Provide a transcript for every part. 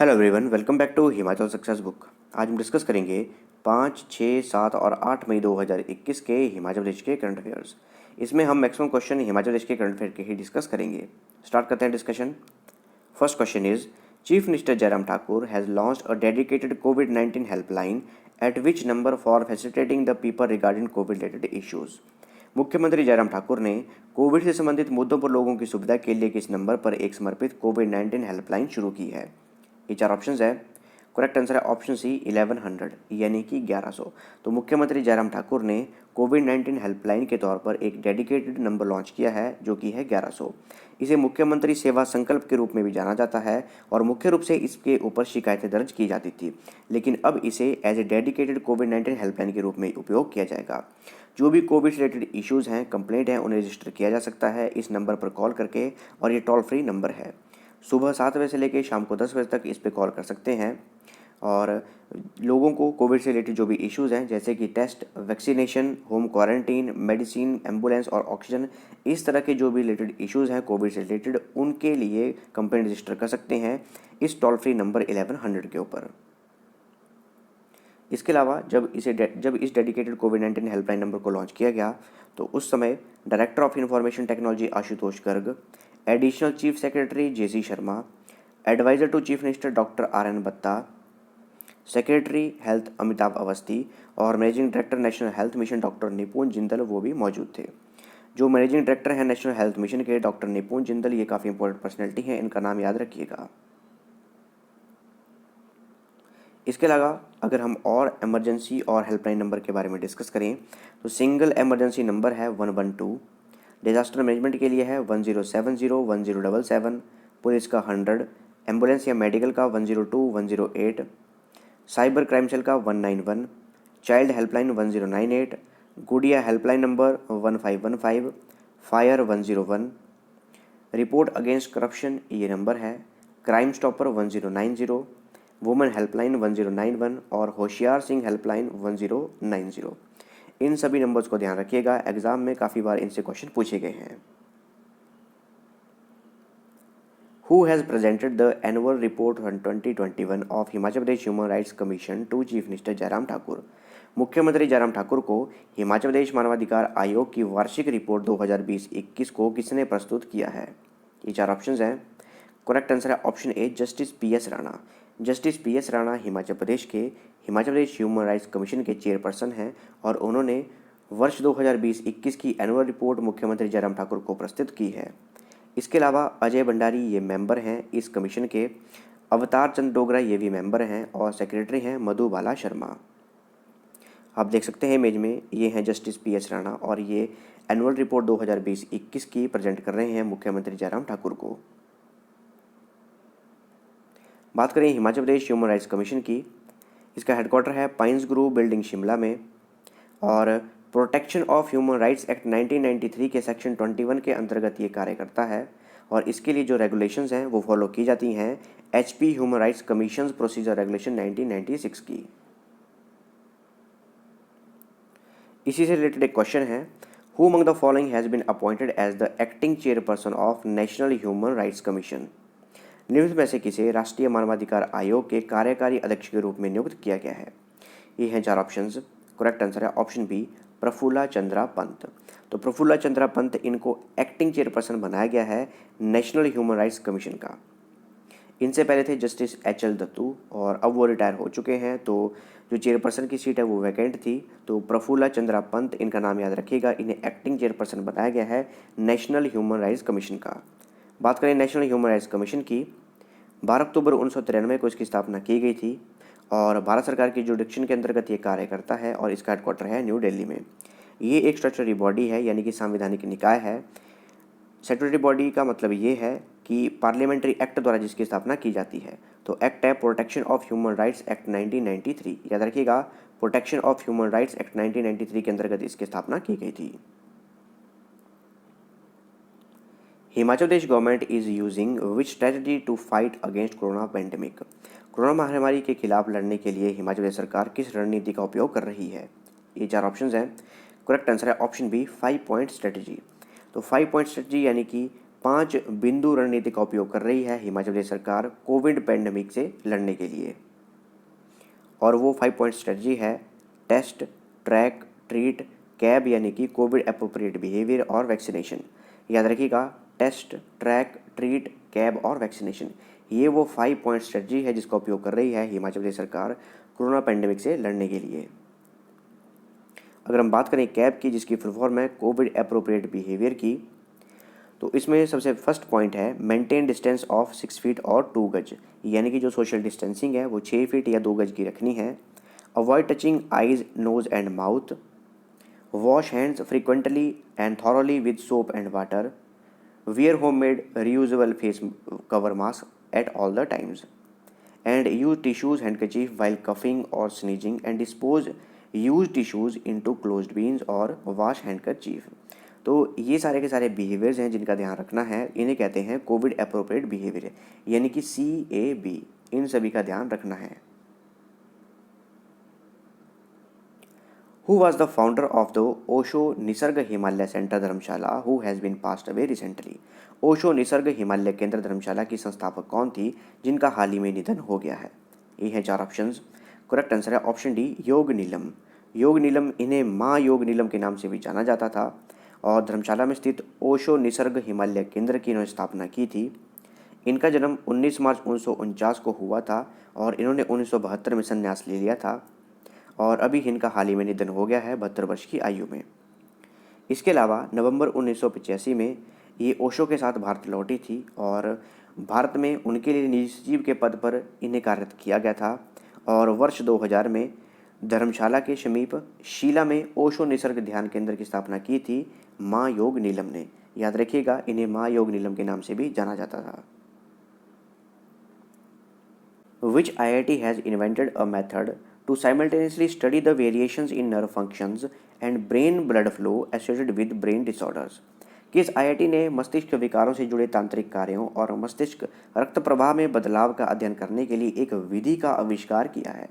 Hello everyone, welcome back to Himachal success book. आज हम discuss करेंगे 5, 6, 7 और 8 मई 2021 के हिमाचल प्रदेश के करंट अफेयर्स। इसमें हम मैक्सिमम क्वेश्चन हिमाचल प्रदेश के करंट अफेयर के ही डिस्कस करेंगे। स्टार्ट करते हैं discussion. First question is, chief minister Jairam Thakur has launched a dedicated कोविड-19 helpline eight which number for facilitating the people regarding Covid related issues. मुख्यमंत्री जयराम ठाकुर ने कोविड से संबंधित मुद्दों पर लोगों की सुविधा के लिए किस नंबर पर एक समर्पित कोविड-19 हेल्पलाइन शुरू की है। ये चार ऑप्शंस है। करेक्ट आंसर है ऑप्शन सी 1100 यानी कि 1100। तो मुख्यमंत्री जयराम ठाकुर ने कोविड-19 हेल्पलाइन के तौर पर एक डेडिकेटेड नंबर लॉन्च किया है जो कि है 1100। इसे मुख्यमंत्री सेवा संकल्प के रूप में भी जाना जाता है और मुख्य रूप से इसके ऊपर शिकायतें दर्ज की जाती थी, लेकिन अब इसे एज ए डेडिकेटेड कोविड-19 हेल्पलाइन के रूप में उपयोग किया जाएगा। जो भी कोविड से रिलेटेड इश्यूज़ हैं, कंप्लेंट हैं, उन्हें रजिस्टर किया जा सकता है इस नंबर पर कॉल करके, और ये टोल फ्री नंबर है। सुबह 7 बजे से लेकर शाम को 10 बजे तक इस पे कॉल कर सकते हैं और लोगों को कोविड से रिलेटेड जो भी इश्यूज़ हैं जैसे कि test, vaccination, home quarantine, medicine, ambulance और ऑक्सीजन, इस तरह के जो भी रिलेटेड इश्यूज़ हैं कोविड से रिलेटेड, उनके लिए कंप्लेंट रजिस्टर कर सकते हैं इस टोल फ्री नंबर 1100 के ऊपर। इसके अलावा जब इस डेडिकेटेड कोविड-19 हेल्पलाइन नंबर को लॉन्च किया गया तो उस समय director of information technology Ashutosh Garg, additional chief secretary JC Sharma, adviser to chief minister doctor RN Batta, secretary health Amitabh Awasthi और managing director National Health Mission doctor Nipun Jindal वो भी मौजूद थे। जो मैनेजिंग डायरेक्टर हैं नेशनल हेल्थ मिशन के डॉक्टर निपुण जिंदल, ये काफ़ी इंपॉर्टेंट पर्सनैलिटी हैं, इनका नाम याद रखिएगा। इसके अलावा अगर हम और इमरजेंसी और हेल्पलाइन नंबर के बारे में डिस्कस करें तो सिंगल इमरजेंसी नंबर है 112, डिजास्टर मैनेजमेंट के लिए है 1070 1077, पुलिस का 100, एम्बुलेंस या मेडिकल का 102 108, साइबर क्राइम सेल का 191, child helpline 1098, Gudiya helpline number 1515, fire 101, report against corruption ये नंबर है, क्राइम स्टॉपर 1090, वुमेन हेल्पलाइन 1091 और होशियार सिंह हेल्पलाइन 1090। इन सभी नंबर्स को ध्यान रखिएगा, एग्जाम में काफ़ी बार इनसे क्वेश्चन पूछे गए हैं। Who has presented the annual report on 2021 of Himachal Pradesh human rights commission to chief minister Jairam Thakur. मुख्यमंत्री जयराम ठाकुर को हिमाचल प्रदेश मानवाधिकार आयोग की वार्षिक रिपोर्ट 2020-21 को किसने प्रस्तुत किया है। ये चार ऑप्शंस हैं। करेक्ट आंसर है option A justice PS Rana. Justice PS Rana Himachal Pradesh human rights commission के चेयरपर्सन हैं और उन्होंने वर्ष 2020-21 की एनुअल रिपोर्ट मुख्यमंत्री जयराम ठाकुर को प्रस्तुत की है। इसके अलावा अजय भंडारी ये मेंबर हैं इस कमीशन के, अवतार चंद डोगरा ये भी मेंबर हैं और सेक्रेटरी हैं मधुबाला शर्मा। आप देख सकते हैं इमेज में, ये हैं जस्टिस PS राणा और ये एनुअल रिपोर्ट 2020-21 की प्रेजेंट कर रहे हैं मुख्यमंत्री जयराम ठाकुर को। बात करें Himachal Pradesh human rights commission की, इसका हेडक्वार्टर है पाइन्स ग्रूव बिल्डिंग शिमला में और protection of human rights act 1993 के सेक्शन 21 के अंतर्गत ये कार्य करता है और इसके लिए जो रेगुलेशंस हैं वो फॉलो की जाती हैं HP human rights commission procedure regulation 1996 की। इसी से रिलेटेड एक क्वेश्चन है, who among the following has been appointed as the acting chairperson of national human rights commission. निम्न में से किसे राष्ट्रीय मानवाधिकार आयोग के कार्यकारी अध्यक्ष के रूप में नियुक्त किया गया है। ये हैं चार ऑप्शंस। करेक्ट आंसर है ऑप्शन बी प्रफुल्ला चंद्रा पंत। तो प्रफुल्ला चंद्रा पंत, इनको एक्टिंग चेयरपर्सन बनाया गया है नेशनल ह्यूमन राइट्स कमीशन का। इनसे पहले थे जस्टिस HL दत्तू और अब वो रिटायर हो चुके हैं, तो जो चेयरपर्सन की सीट है वो वैकेंट थी। तो प्रफुल्ला चंद्रा पंत, इनका नाम याद रखिएगा, इन्हें एक्टिंग चेयरपर्सन बनाया गया है नेशनल ह्यूमन राइट्स कमीशन का। बात करें नेशनल ह्यूमन राइट्स कमीशन की, 12 अक्टूबर 1993 को इसकी स्थापना की गई थी और भारत सरकार की जुडिक्शन के अंतर्गत ये कार्य करता है और इसका हेडक्वार्टर है न्यू दिल्ली में। ये एक स्टैट्यूटरी बॉडी है यानी कि संवैधानिक निकाय है। स्टैट्यूटरी बॉडी का मतलब ये है कि पार्लियामेंट्री एक्ट द्वारा जिसकी स्थापना की जाती है। तो एक्ट है protection of human rights act 1993, याद रखिएगा, protection of human rights act 1993 के अंतर्गत इसकी स्थापना की गई थी। Himachal Pradesh government is using which strategy to fight against corona pandemic. Corona महामारी के खिलाफ लड़ने के लिए हिमाचल प्रदेश सरकार किस रणनीति का उपयोग कर रही है। ये चार ऑप्शंस हैं। करेक्ट आंसर है ऑप्शन बी 5 पॉइंट स्ट्रेटजी। तो 5 पॉइंट स्ट्रेटजी यानी कि 5 बिंदु रणनीति का उपयोग कर रही है हिमाचल प्रदेश सरकार कोविड पैंडेमिक से लड़ने के लिए। और वो 5 पॉइंट स्ट्रेटजी है टेस्ट, ट्रैक, ट्रीट, कैब यानी कि कोविड अप्रोप्रिएट बिहेवियर और वैक्सीनेशन। याद रखिएगा, टेस्ट, ट्रैक, ट्रीट, कैब और वैक्सीनेशन, ये वो 5 पॉइंट स्ट्रेटजी है जिसका उपयोग कर रही है हिमाचल प्रदेश सरकार कोरोना पैंडेमिक से लड़ने के लिए। अगर हम बात करें कैब की, जिसकी फुल फॉर्म है कोविड अप्रोप्रिएट बिहेवियर की, तो इसमें सबसे फर्स्ट पॉइंट है मेंटेन डिस्टेंस ऑफ 6 फीट और 2 गज, यानी कि जो सोशल डिस्टेंसिंग है वो 6 फीट या 2 गज की रखनी है। Avoid touching eyes, nose and mouth. Wash hands frequently and thoroughly with soap and water. Wear homemade reusable face cover mask at all the times and use tissues handkerchief while coughing or sneezing and dispose used tissues into closed bins or wash handkerchief। तो ये सारे के सारे behaviours हैं जिनका ध्यान रखना है, इन्हें कहते हैं कोविड अप्रोप्रिएट बिहेवियर, यानी कि CAB, इन सभी का ध्यान रखना है। Who was the founder of the Osho Nisarga Himalaya centre Dharamshala who has been passed away recently? Osho Nisarga Himalaya केंद्र धर्मशाला की संस्थापक कौन थी जिनका हाल ही में निधन हो गया है? ये है 4 ऑप्शंस। करेक्ट आंसर है ऑप्शन डी, योग नीलम। योग नीलम, इन्हें माँ योग नीलम के नाम से भी जाना जाता था और धर्मशाला में स्थित ओशो निसर्ग हिमालय केंद्र की इन्होंने स्थापना की थी। इनका जन्म 19 मार्च 1949 को हुआ था और इन्होंने 1972 में संन्यास ले लिया था और अभी इनका हाल ही में निधन हो गया है 72 वर्ष की आयु में। इसके अलावा नवंबर 1985 में ये ओशो के साथ भारत लौटी थी और भारत में उनके लिए निजी सचिव के पद पर इन्हें कार्यरत किया गया था और वर्ष 2000 में धर्मशाला के समीप शीला में ओशो निसर्ग ध्यान केंद्र की स्थापना की थी माँ योग नीलम ने। याद रखिएगा, इन्हें माँ योग नीलम के नाम से भी जाना जाता था। Which IIT has invented a method to simultaneously study the variations in nerve functions and brain blood flow associated with brain disorders? किस IIT ने मस्तिष्क विकारों से जुड़े तांत्रिक कार्यों और मस्तिष्क रक्त प्रवाह में बदलाव का अध्ययन करने के लिए एक विधि का आविष्कार किया है?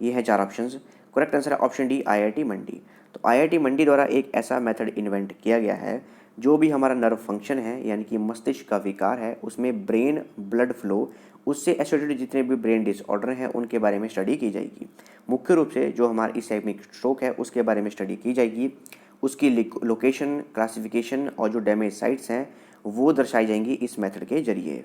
ये है 4 ऑप्शंस। करेक्ट आंसर है ऑप्शन डी, IIT मंडी। तो IIT मंडी द्वारा एक ऐसा मेथड इन्वेंट किया गया है जो भी हमारा नर्व फंक्शन है यानी कि मस्तिष्क का विकार है, उसमें ब्रेन ब्लड फ्लो, उससे एसोसिएटेड जितने भी ब्रेन डिसऑर्डर हैं उनके बारे में स्टडी की जाएगी। मुख्य रूप से जो हमारा इसेमिक स्ट्रोक है उसके बारे में स्टडी की जाएगी, उसकी लोकेशन, क्लासिफिकेशन और जो डैमेज साइट्स हैं वो दर्शाई जाएंगी इस मेथड के जरिए।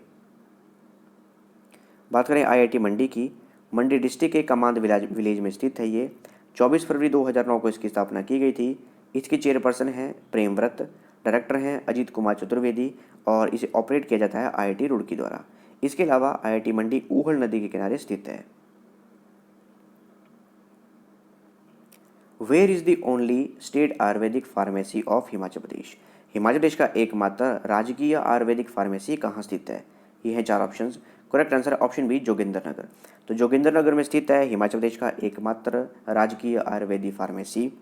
बात करें IIT मंडी की, मंडी डिस्ट्रिक्ट के कमांद विलेज में स्थित है ये। 24 फरवरी 2009 को इसकी स्थापना की गई थी। इसके चेयरपर्सन हैं प्रेमव्रत, डायरेक्टर हैं अजीत कुमार चतुर्वेदी और इसे ऑपरेट किया जाता है IIT रुड़की द्वारा। इसके अलावा IIT मंडी ऊहल नदी के किनारे स्थित है। Where is the only state Ayurvedic pharmacy of Himachal Pradesh? Himachal Pradesh का एकमात्र राजकीय आयुर्वेदिक फार्मेसी कहाँ स्थित है? ये हैं 4 ऑप्शंस। करेक्ट आंसर है ऑप्शन बी, जोगिंद्रनगर। तो जोगिंद्रनगर में स्थित है हिमाचल प्रदेश का एकमात्र राजकीय आयुर्वेदिक फार्मेसी।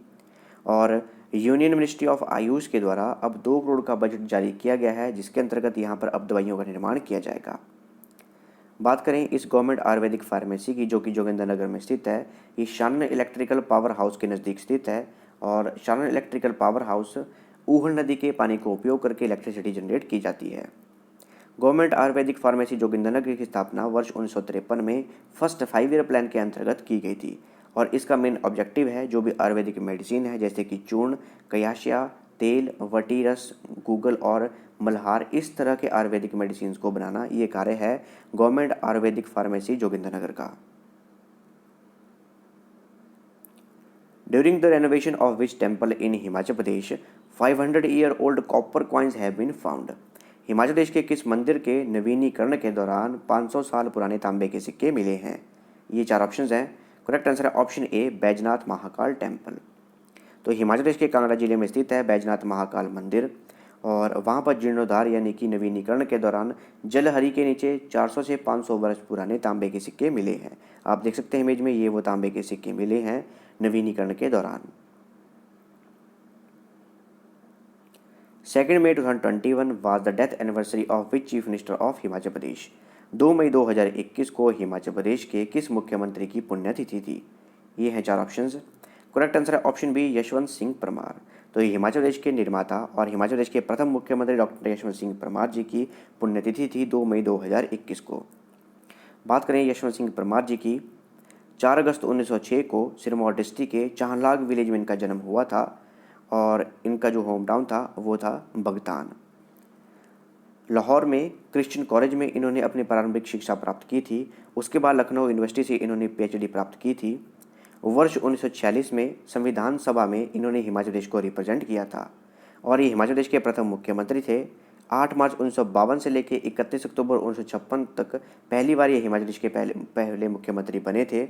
और यूनियन मिनिस्ट्री ऑफ आयुष के द्वारा अब 2 करोड़ का बजट जारी किया गया है जिसके अंतर्गत यहाँ पर अब दवाइयों का निर्माण किया जाएगा। बात करें इस गवर्नमेंट आयुर्वेदिक फार्मेसी की जो कि जोगिंद्रनगर में स्थित है, ये शानन इलेक्ट्रिकल पावर हाउस के नज़दीक स्थित है और Shanan electrical power house Uhl नदी के पानी को उपयोग करके इलेक्ट्रिसिटी जनरेट की जाती है। गवर्नमेंट आयुर्वेदिक फार्मेसी जोगिंद्रनगर की स्थापना वर्ष 1953 में फर्स्ट 5 ईयर प्लान के अंतर्गत की गई थी और इसका मेन ऑब्जेक्टिव है जो भी आयुर्वेदिक मेडिसिन है जैसे कि चूर्ण, कयाशिया, तेल, वटी रस, गूगल और मल्हार, इस तरह के आयुर्वेदिक मेडिसिन को बनाना, ये कार्य है गवर्नमेंट आयुर्वेदिक फार्मेसी जोगिंद्रनगर का। During the renovation of which temple in Himachal Pradesh 500 year old copper coins have been found? Himachal Pradesh के किस मंदिर के नवीनीकरण के दौरान 500 साल पुराने तांबे के सिक्के मिले हैं? ये 4 ऑप्शंस हैं। करेक्ट आंसर है option A, Baijnath Mahakal temple. तो हिमाचल प्रदेश के कांगड़ा जिले में स्थित है बैजनाथ महाकाल मंदिर और वहाँ पर जीर्णोद्धार यानी कि नवीनीकरण के दौरान जलहरी के नीचे 400 से 500 वर्ष पुराने तांबे के सिक्के मिले हैं। आप देख सकते हैं इमेज में, ये वो तांबे के सिक्के मिले हैं नवीनीकरण के दौरान। 2 मई 2021 was the death anniversary of which chief minister of Himachal Pradesh? 2 मई 2021 को हिमाचल प्रदेश के किस मुख्यमंत्री की पुण्यतिथि थी? ये हैं 4 ऑप्शंस। करेक्ट आंसर है ऑप्शन बी, यशवंत सिंह परमार। तो हिमाचल प्रदेश के निर्माता और हिमाचल प्रदेश के प्रथम मुख्यमंत्री डॉक्टर यशवंत सिंह परमार जी की पुण्यतिथि थी 2 मई 2021 को। बात करें यशवंत सिंह परमार जी की, 4 अगस्त 1906 को सिरमौर डिस्ट्रिक्ट के चाहलाग विलेज में इनका जन्म हुआ था और इनका जो होम टाउन था वो था बगतान। लाहौर में क्रिश्चियन कॉलेज में इन्होंने अपनी प्रारंभिक शिक्षा प्राप्त की थी। उसके बाद लखनऊ यूनिवर्सिटी से इन्होंने PhD प्राप्त की थी। वर्ष 1946 में संविधान सभा में इन्होंने हिमाचल प्रदेश को रिप्रेजेंट किया था और ये हिमाचल प्रदेश के प्रथम मुख्यमंत्री थे। 8 मार्च 1952 से लेकर 31 अक्टूबर 1956 तक पहली बार ये हिमाचल प्रदेश के पहले मुख्यमंत्री बने थे।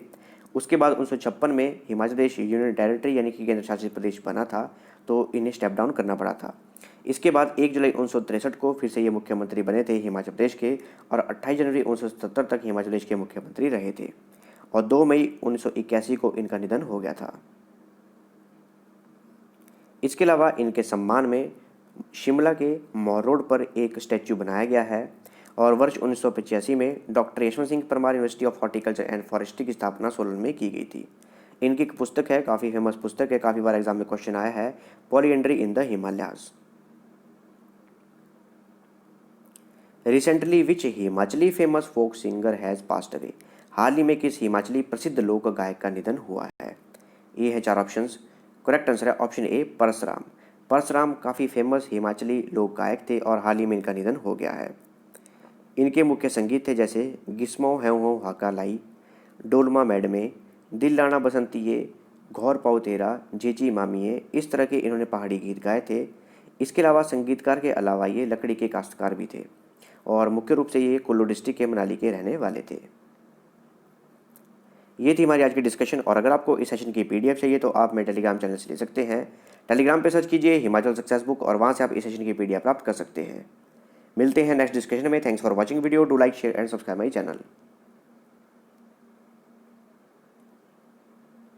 उसके बाद 1956 में हिमाचल प्रदेश यूनियन टेरिटरी यानी कि केंद्र शासित प्रदेश बना था, तो इन्हें स्टेप डाउन करना पड़ा था। इसके बाद 1 जुलाई 1963 को फिर से ये मुख्यमंत्री बने थे हिमाचल प्रदेश के और 28 जनवरी 1977 तक हिमाचल प्रदेश के मुख्यमंत्री रहे थे और 2 मई 1981 को इनका निधन हो गया था। इसके अलावा इनके सम्मान में शिमला के मॉल रोड पर एक स्टैच्यू बनाया गया है और वर्ष 1985 में doctor Yashwant Singh Parmar university of horticulture and forestry की स्थापना सोलन में की गई थी। इनकी एक पुस्तक है, काफ़ी फेमस पुस्तक है, काफ़ी बार एग्जाम में क्वेश्चन आया है, polyandry in the Himalayas. Recently which Himachali famous folk singer has passed away. हाल ही में किस हिमाचली प्रसिद्ध लोक गायक का निधन हुआ है? ये है 4 ऑप्शंस। करेक्ट आंसर है ऑप्शन ए परसराम। परसराम काफ़ी फेमस हिमाचली लोक गायक थे और हाल ही में इनका निधन हो गया है। इनके मुख्य संगीत थे जैसे गिस्मो है हाका लाई, डोलमा मैडमे, दिल लाना बसंतिये, घौर पाओ तेरा, जेची मामिये, इस तरह के इन्होंने पहाड़ी गीत गाए थे। इसके अलावा संगीतकार के अलावा ये लकड़ी के काश्तकार भी थे और मुख्य रूप से ये कुल्लू डिस्ट्रिक्ट के मनाली के रहने वाले थे। ये थी हमारी आज की डिस्कशन और अगर आपको इस सेशन की PDF चाहिए तो आप मेरे टेलीग्राम चैनल से ले सकते हैं। टेलीग्राम पे सर्च कीजिए हिमाचल सक्सेस बुक और वहाँ से आप इस सेशन की PDF प्राप्त कर सकते हैं। मिलते हैं नेक्स्ट डिस्कशन में। Thanks for watching video. Do like share and subscribe my channel.